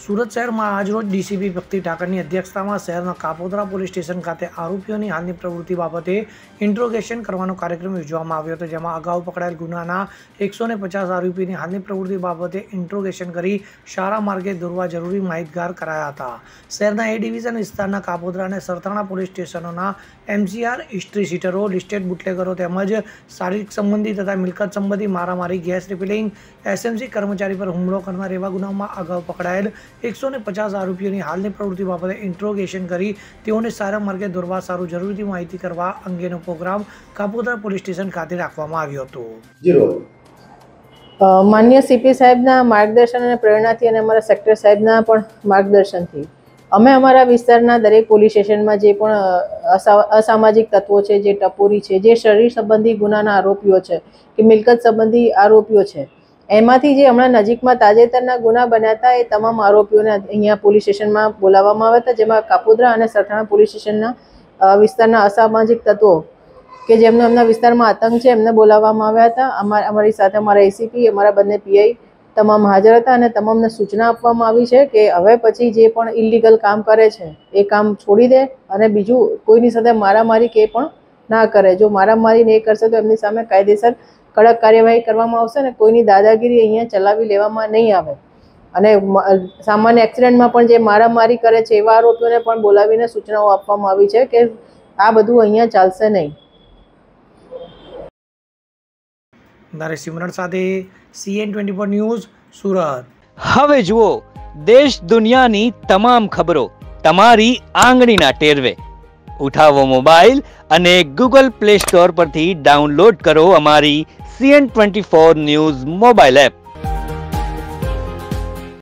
સુરત શહેરમાં આજરોજ ડીસીપી ભક્તિ ઠાકરની અધ્યક્ષતામાં શહેરના કાપોદ્રા પોલીસ સ્ટેશન ખાતે આરોપીઓની હાલની પ્રવૃત્તિ બાબતે ઇન્ટ્રોગેશન કરવાનો કાર્યક્રમ યોજવામાં આવ્યો હતો, જેમાં અગાઉ પકડાયેલ ગુનાના 150 આરોપીની હાલની પ્રવૃત્તિ બાબતે ઇન્ટ્રોગેશન કરી સારા માર્ગે દોરવા જરૂરી માહિતગાર કરાયા હતા। શહેરના એ ડિવિઝન વિસ્તારના કાપોદ્રા અને સરથાણા પોલીસ સ્ટેશનોના MCR હિસ્ટ્રી સીટરો, લિસ્ટેડ બુટલેગરો તેમજ શારીરિક સંબંધી તથા મિલકત સંબંધી મારામારી, ગેસ રિફિલિંગ, SMC કર્મચારી પર હુમલો કરનાર એવા ગુનામાં અગાઉ પકડાયેલ 150 આરોપીઓની હાલની પ્રવૃત્તિ બાબતે ઇન્ટ્રોગેશન કરી તેઓને સારા માર્ગે દોરવા સારું જરૂરી માહિતી કરવા અંગેનો પ્રોગ્રામ કાપોદ્રા પોલીસ સ્ટેશન ખાતે રાખવામાં આવ્યો હતો। માન્ય CP સાહેબના માર્ગદર્શન અને પ્રેરણાથી અને અમારા સેક્ટર સાહેબના પણ માર્ગદર્શનથી અમે અમારા વિસ્તારના દરેક પોલીસ સ્ટેશનમાં જે પણ અસામાજિક તત્વો છે, જે ટપોરી છે, જે શરીર સંબંધી ગુનાના આરોપીઓ છે કે મિલકત સંબંધી આરોપીઓ છે, એમાંથી જે હમણાં નજીકમાં તાજેતરના ગુના બન્યા હતા એ તમામ આરોપીઓને અહીંયા પોલીસ સ્ટેશનમાં બોલાવવામાં આવ્યા હતા, જેમાં કાપોદ્રા અને સરથાણા પોલીસ સ્ટેશનના વિસ્તારના અસામાજિક તત્વો કે જેમને એમના વિસ્તારમાં આતંક છે એમને બોલાવવામાં આવ્યા હતા। અમારી સાથે અમારા ACP, અમારા બંને PI તમામ હાજર હતા અને તમામને સૂચના આપવામાં આવી છે કે હવે પછી જે પણ ઇલીગલ કામ કરે છે એ કામ છોડી દે અને બીજું કોઈની સાથે મારામારી કે પણ ના કરે। જો મારામારી નહીં કરશે તો એમની સામે કાયદેસર કડક કાર્યવાહી કરવામાં આવશે અને કોઈની દાદાગીરી અહીંયા ચલાવી લેવામાં નહીં આવે। અને સામાન્ય એક્સિડન્ટમાં પણ જે મારામારી કરે છે એવા આરોપીઓને પણ બોલાવીને સૂચનાઓ આપવામાં આવી છે કે આ બધું અહીંયા ચાલશે નહીં। નરેશ સિમરણ સાથે CN24 ન્યૂઝ સુરત। હવે જુઓ દેશ દુનિયાની તમામ ખબરો તમારી આંગળીના ટેરવે। ઉઠાવો મોબાઈલ અને Google Play Store પરથી ડાઉનલોડ કરો અમારી CN24 ન્યૂઝ મોબાઈલ એપ।